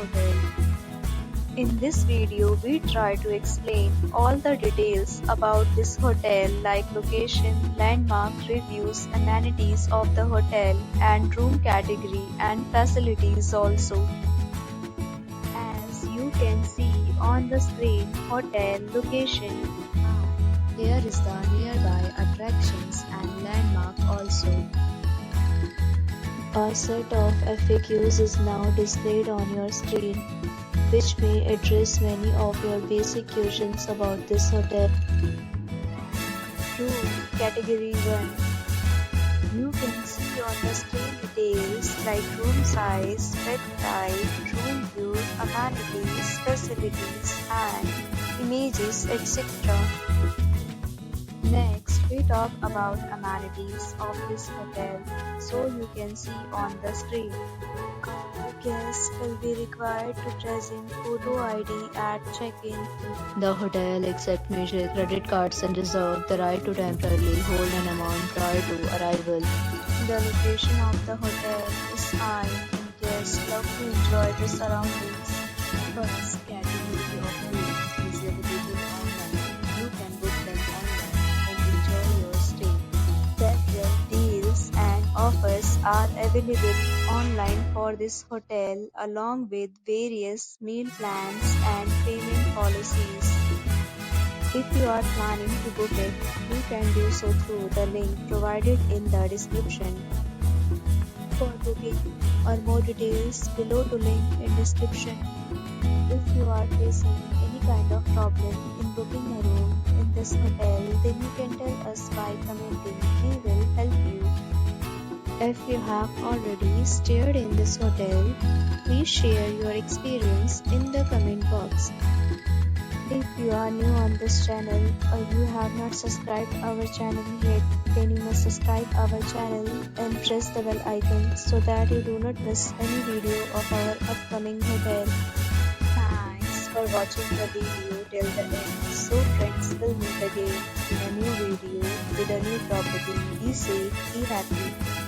hotel. In this video, we try to explain all the details about this hotel like location, landmark, reviews, amenities of the hotel, and room category and facilities also. As you can see on the screen, hotel location. Here is the nearby attractions and landmark also. A set of FAQs is now displayed on your screen, which may address many of your basic questions about this hotel. Room Category 1. You can see on the screen details like room size, bed type, room view, amenities, facilities, and images, etc. Next, we talk about amenities of this hotel, so you can see on the screen. Guests will be required to present photo ID at check-in. The hotel accepts major credit cards and reserves the right to temporarily hold an amount prior to arrival. The location of the hotel is fine and guests love to enjoy the surroundings. First category of rooms is available online. You can book them online and enjoy your stay. Several deals and offers are available online for this hotel along with various meal plans and payment policies. If you are planning to book it, you can do so through the link provided in the description. For booking or more details, below to link in description. If you are facing any kind of problem in booking a room in this hotel, then you can tell us by commenting. We will help you. If you have already stayed in this hotel, please share your experience in the comment box. If you are new on this channel or you have not subscribed our channel yet, then you must subscribe our channel and press the bell icon so that you do not miss any video of our upcoming hotel. Thanks for watching the video till the end. So friends, will meet again in a new video with a new property. Be safe, be happy.